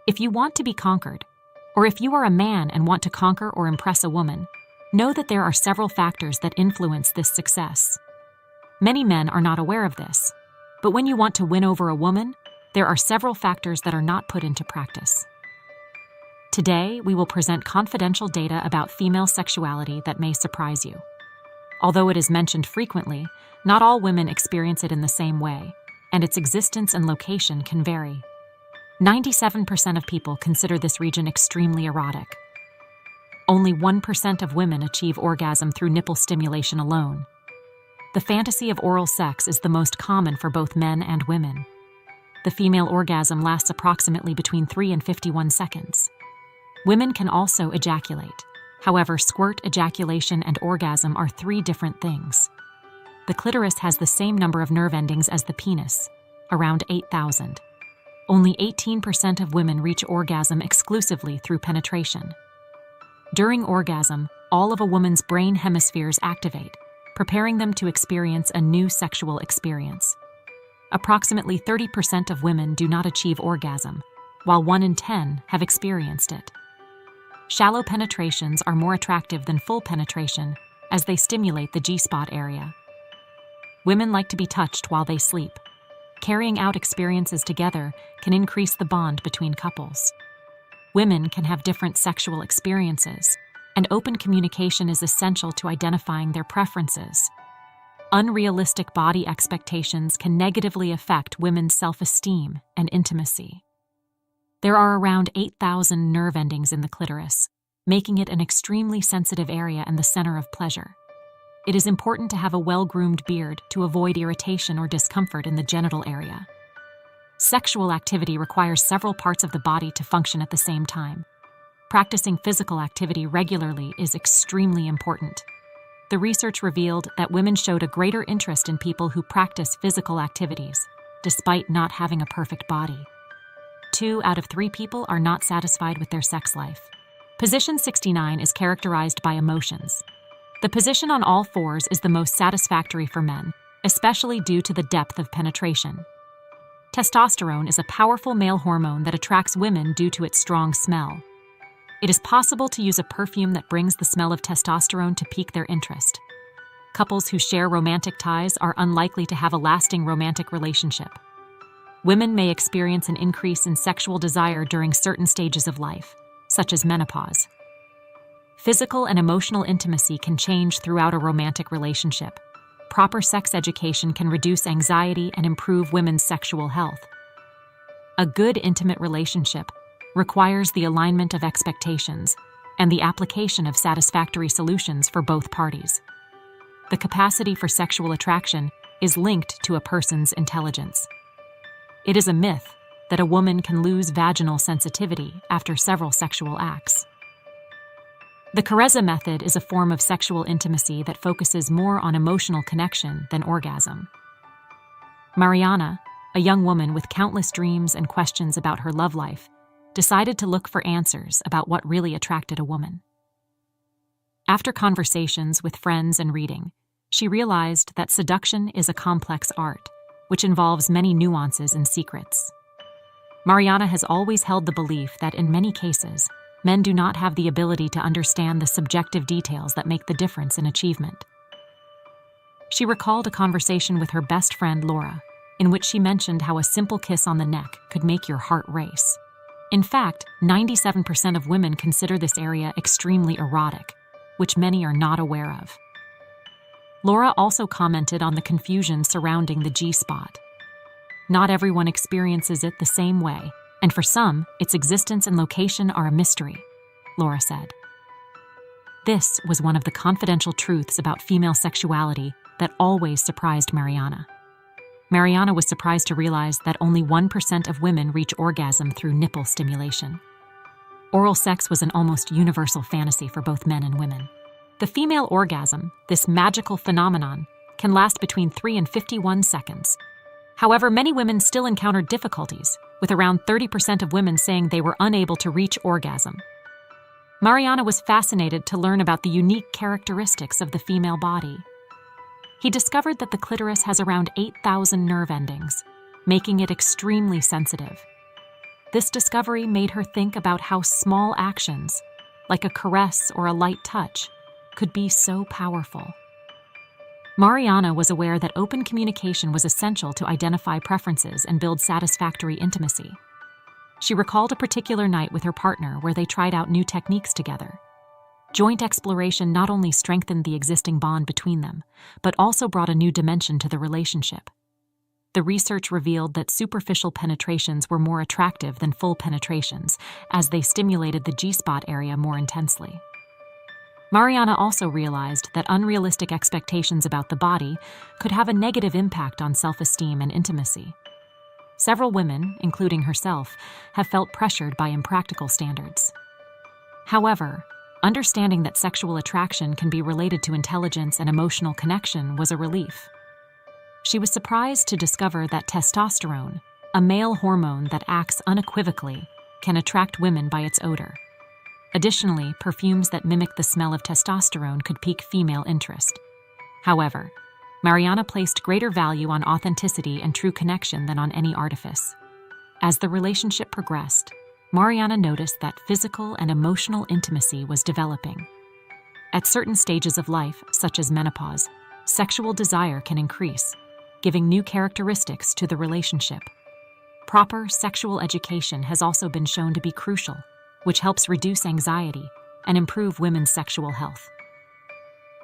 If you want to be conquered, or if you are a man and want to conquer or impress a woman, know that there are several factors that influence this success. Many men are not aware of this, but when you want to win over a woman, there are several factors that are not put into practice. Today, we will present confidential data about female sexuality that may surprise you. Although it is mentioned frequently, not all women experience it in the same way, and its existence and location can vary. 97% of people consider this region extremely erotic. Only 1% of women achieve orgasm through nipple stimulation alone. The fantasy of oral sex is the most common for both men and women. The female orgasm lasts approximately between 3 and 51 seconds. Women can also ejaculate. However, squirt ejaculation and orgasm are 3 different things. The clitoris has the same number of nerve endings as the penis, around 8,000. Only 18% of women reach orgasm exclusively through penetration. During orgasm, all of a woman's brain hemispheres activate, preparing them to experience a new sexual experience. Approximately 30% of women do not achieve orgasm, while 1 in 10 have experienced it. Shallow penetrations are more attractive than full penetration as they stimulate the G-spot area. Women like to be touched while they sleep. Carrying out experiences together can increase the bond between couples. Women can have different sexual experiences, and open communication is essential to identifying their preferences. Unrealistic body expectations can negatively affect women's self-esteem and intimacy. There are around 8,000 nerve endings in the clitoris, making it an extremely sensitive area and the center of pleasure. It is important to have a well-groomed beard to avoid irritation or discomfort in the genital area. Sexual activity requires several parts of the body to function at the same time. Practicing physical activity regularly is extremely important. The research revealed that women showed a greater interest in people who practice physical activities, despite not having a perfect body. 2 out of 3 people are not satisfied with their sex life. Position 69 is characterized by emotions. The position on all fours is the most satisfactory for men, especially due to the depth of penetration. Testosterone is a powerful male hormone that attracts women due to its strong smell. It is possible to use a perfume that brings the smell of testosterone to pique their interest. Couples who share romantic ties are unlikely to have a lasting romantic relationship. Women may experience an increase in sexual desire during certain stages of life, such as menopause. Physical and emotional intimacy can change throughout a romantic relationship. Proper sex education can reduce anxiety and improve women's sexual health. A good intimate relationship requires the alignment of expectations and the application of satisfactory solutions for both parties. The capacity for sexual attraction is linked to a person's intelligence. It is a myth that a woman can lose vaginal sensitivity after several sexual acts. The Carezza method is a form of sexual intimacy that focuses more on emotional connection than orgasm. Mariana, a young woman with countless dreams and questions about her love life, decided to look for answers about what really attracted a woman. After conversations with friends and reading, she realized that seduction is a complex art, which involves many nuances and secrets. Mariana has always held the belief that in many cases, men do not have the ability to understand the subjective details that make the difference in achievement. She recalled a conversation with her best friend Laura, in which she mentioned how a simple kiss on the neck could make your heart race. In fact, 97% of women consider this area extremely erotic, which many are not aware of. Laura also commented on the confusion surrounding the G-spot. Not everyone experiences it the same way, and for some, its existence and location are a mystery, Laura said. This was one of the confidential truths about female sexuality that always surprised Mariana. Mariana was surprised to realize that only 1% of women reach orgasm through nipple stimulation. Oral sex was an almost universal fantasy for both men and women. The female orgasm, this magical phenomenon, can last between 3 and 51 seconds. However, many women still encounter difficulties, with around 30% of women saying they were unable to reach orgasm. Mariana was fascinated to learn about the unique characteristics of the female body. He discovered that the clitoris has around 8,000 nerve endings, making it extremely sensitive. This discovery made her think about how small actions, like a caress or a light touch, could be so powerful. Mariana was aware that open communication was essential to identify preferences and build satisfactory intimacy. She recalled a particular night with her partner where they tried out new techniques together. Joint exploration not only strengthened the existing bond between them, but also brought a new dimension to the relationship. The research revealed that superficial penetrations were more attractive than full penetrations, as they stimulated the G-spot area more intensely. Mariana also realized that unrealistic expectations about the body could have a negative impact on self-esteem and intimacy. Several women, including herself, have felt pressured by impractical standards. However, understanding that sexual attraction can be related to intelligence and emotional connection was a relief. She was surprised to discover that testosterone, a male hormone that acts unequivocally, can attract women by its odor. Additionally, perfumes that mimic the smell of testosterone could pique female interest. However, Mariana placed greater value on authenticity and true connection than on any artifice. As the relationship progressed, Mariana noticed that physical and emotional intimacy was developing. At certain stages of life, such as menopause, sexual desire can increase, giving new characteristics to the relationship. Proper sexual education has also been shown to be crucial, which helps reduce anxiety and improve women's sexual health.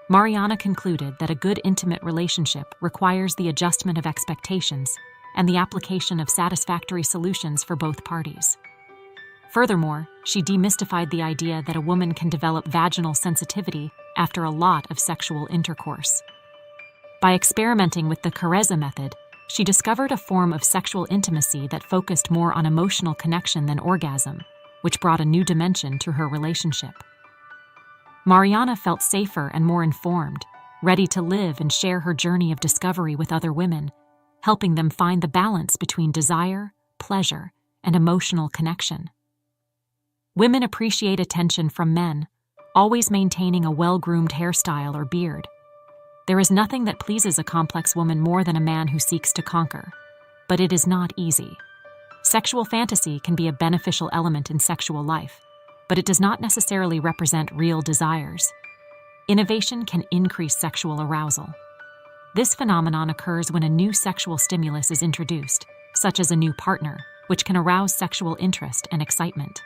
Mariana concluded that a good intimate relationship requires the adjustment of expectations and the application of satisfactory solutions for both parties. Furthermore, she demystified the idea that a woman can develop vaginal sensitivity after a lot of sexual intercourse. By experimenting with the Carezza method, she discovered a form of sexual intimacy that focused more on emotional connection than orgasm, which brought a new dimension to her relationship. Mariana felt safer and more informed, ready to live and share her journey of discovery with other women, helping them find the balance between desire, pleasure, and emotional connection. Women appreciate attention from men, always maintaining a well-groomed hairstyle or beard. There is nothing that pleases a complex woman more than a man who seeks to conquer, but it is not easy. Sexual fantasy can be a beneficial element in sexual life, but it does not necessarily represent real desires. Innovation can increase sexual arousal. This phenomenon occurs when a new sexual stimulus is introduced, such as a new partner, which can arouse sexual interest and excitement.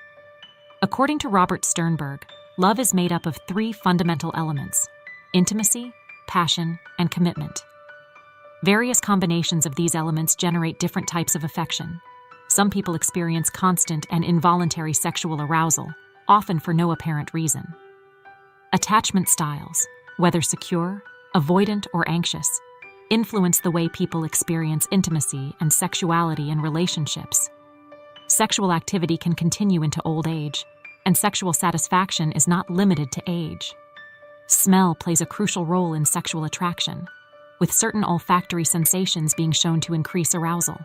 According to Robert Sternberg, love is made up of 3 fundamental elements: intimacy, passion, and commitment. Various combinations of these elements generate different types of affection. Some people experience constant and involuntary sexual arousal, often for no apparent reason. Attachment styles, whether secure, avoidant, or anxious, influence the way people experience intimacy and sexuality in relationships. Sexual activity can continue into old age, and sexual satisfaction is not limited to age. Smell plays a crucial role in sexual attraction, with certain olfactory sensations being shown to increase arousal.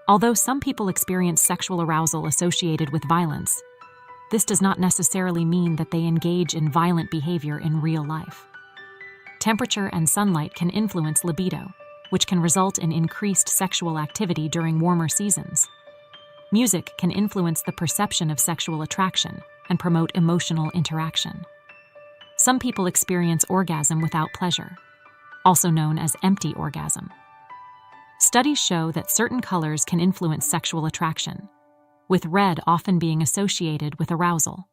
Although some people experience sexual arousal associated with violence, this does not necessarily mean that they engage in violent behavior in real life. Temperature and sunlight can influence libido, which can result in increased sexual activity during warmer seasons. Music can influence the perception of sexual attraction and promote emotional interaction. Some people experience orgasm without pleasure, also known as empty orgasm. Studies show that certain colors can influence sexual attraction, with red often being associated with arousal.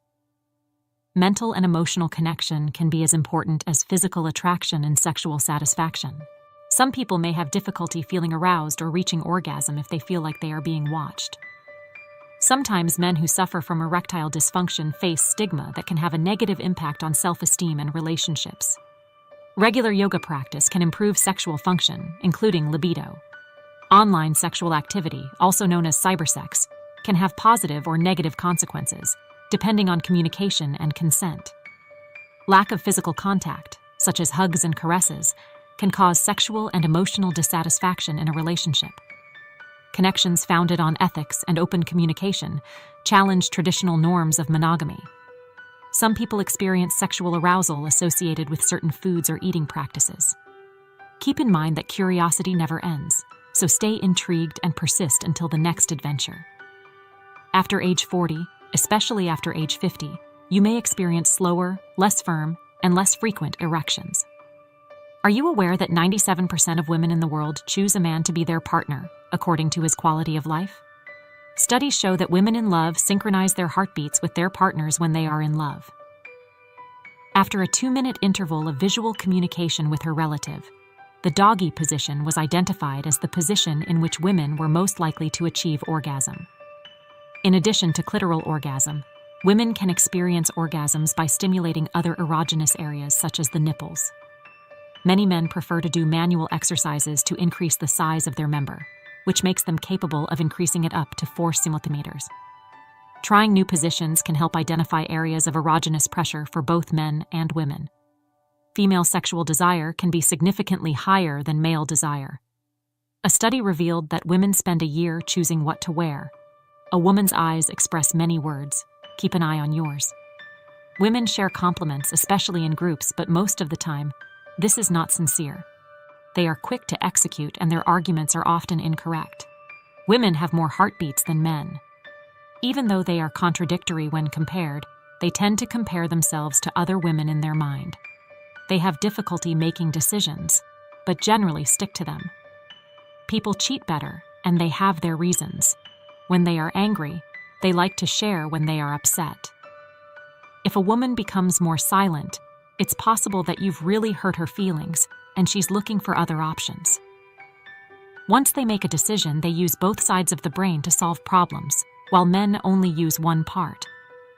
Mental and emotional connection can be as important as physical attraction and sexual satisfaction. Some people may have difficulty feeling aroused or reaching orgasm if they feel like they are being watched. Sometimes men who suffer from erectile dysfunction face stigma that can have a negative impact on self-esteem and relationships. Regular yoga practice can improve sexual function, including libido. Online sexual activity, also known as cybersex, can have positive or negative consequences, depending on communication and consent. Lack of physical contact, such as hugs and caresses, can cause sexual and emotional dissatisfaction in a relationship. Connections founded on ethics and open communication challenge traditional norms of monogamy. Some people experience sexual arousal associated with certain foods or eating practices. Keep in mind that curiosity never ends, so stay intrigued and persist until the next adventure. After age 40, especially after age 50, you may experience slower, less firm, and less frequent erections. Are you aware that 97% of women in the world choose a man to be their partner, according to his quality of life? Studies show that women in love synchronize their heartbeats with their partners when they are in love. After a 2-minute interval of visual communication with her relative, the doggy position was identified as the position in which women were most likely to achieve orgasm. In addition to clitoral orgasm, women can experience orgasms by stimulating other erogenous areas such as the nipples. Many men prefer to do manual exercises to increase the size of their member, which makes them capable of increasing it up to 4 centimeters. Trying new positions can help identify areas of erogenous pressure for both men and women. Female sexual desire can be significantly higher than male desire. A study revealed that women spend a year choosing what to wear. A woman's eyes express many words. Keep an eye on yours. Women share compliments, especially in groups, but most of the time, this is not sincere. They are quick to execute, and their arguments are often incorrect. Women have more heartbeats than men. Even though they are contradictory when compared, they tend to compare themselves to other women in their mind. They have difficulty making decisions, but generally stick to them. People cheat better, and they have their reasons. When they are angry, they like to share when they are upset. If a woman becomes more silent, it's possible that you've really hurt her feelings, and she's looking for other options. Once they make a decision, they use both sides of the brain to solve problems, while men only use one part.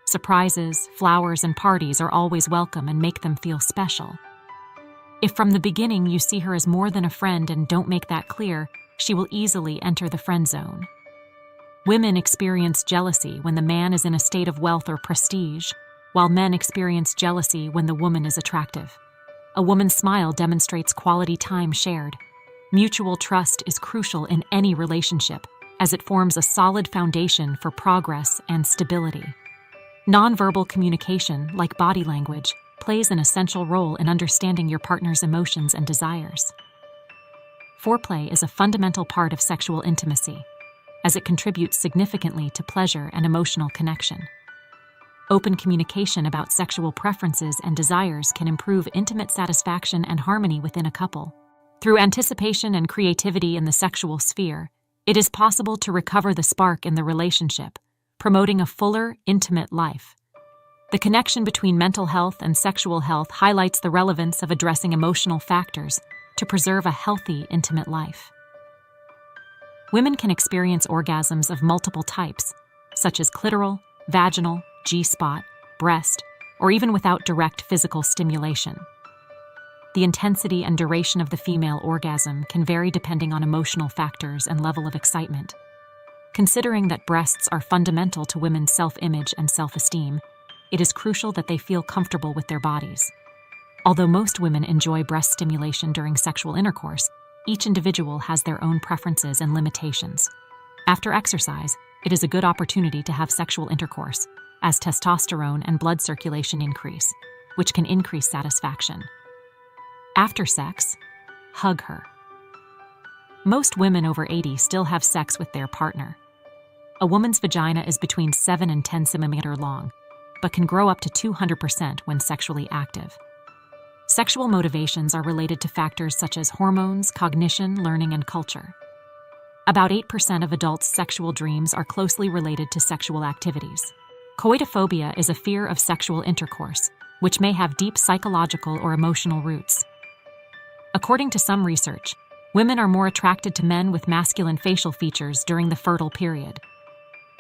Surprises, flowers, and parties are always welcome and make them feel special. If from the beginning you see her as more than a friend and don't make that clear, she will easily enter the friend zone. Women experience jealousy when the man is in a state of wealth or prestige, while men experience jealousy when the woman is attractive. A woman's smile demonstrates quality time shared. Mutual trust is crucial in any relationship, as it forms a solid foundation for progress and stability. Nonverbal communication, like body language, plays an essential role in understanding your partner's emotions and desires. Foreplay is a fundamental part of sexual intimacy, as it contributes significantly to pleasure and emotional connection. Open communication about sexual preferences and desires can improve intimate satisfaction and harmony within a couple. Through anticipation and creativity in the sexual sphere, it is possible to recover the spark in the relationship, promoting a fuller, intimate life. The connection between mental health and sexual health highlights the relevance of addressing emotional factors to preserve a healthy, intimate life. Women can experience orgasms of multiple types, such as clitoral, vaginal, G-spot, breast, or even without direct physical stimulation. The intensity and duration of the female orgasm can vary depending on emotional factors and level of excitement. Considering that breasts are fundamental to women's self-image and self-esteem, it is crucial that they feel comfortable with their bodies. Although most women enjoy breast stimulation during sexual intercourse, each individual has their own preferences and limitations. After exercise, it is a good opportunity to have sexual intercourse, as testosterone and blood circulation increase, which can increase satisfaction. After sex, hug her. Most women over 80 still have sex with their partner. A woman's vagina is between 7 and 10 cm long, but can grow up to 200% when sexually active. Sexual motivations are related to factors such as hormones, cognition, learning, and culture. About 8% of adults' sexual dreams are closely related to sexual activities. Coitophobia is a fear of sexual intercourse, which may have deep psychological or emotional roots. According to some research, women are more attracted to men with masculine facial features during the fertile period.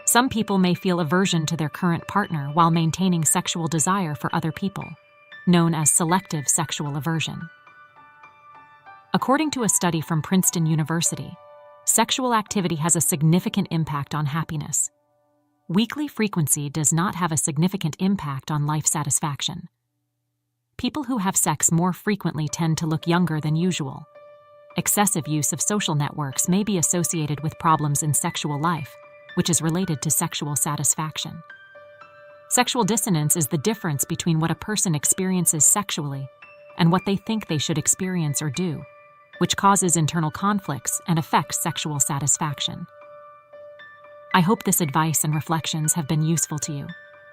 Some people may feel aversion to their current partner while maintaining sexual desire for other people, known as selective sexual aversion. According to a study from Princeton University, sexual activity has a significant impact on happiness. Weekly frequency does not have a significant impact on life satisfaction. People who have sex more frequently tend to look younger than usual. Excessive use of social networks may be associated with problems in sexual life, which is related to sexual satisfaction. Sexual dissonance is the difference between what a person experiences sexually and what they think they should experience or do, which causes internal conflicts and affects sexual satisfaction. I hope this advice and reflections have been useful to you.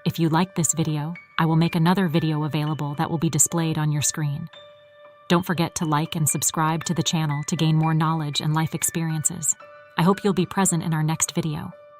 If you like this video, I will make another video available that will be displayed on your screen. Don't forget to like and subscribe to the channel to gain more knowledge and life experiences. I hope you'll be present in our next video.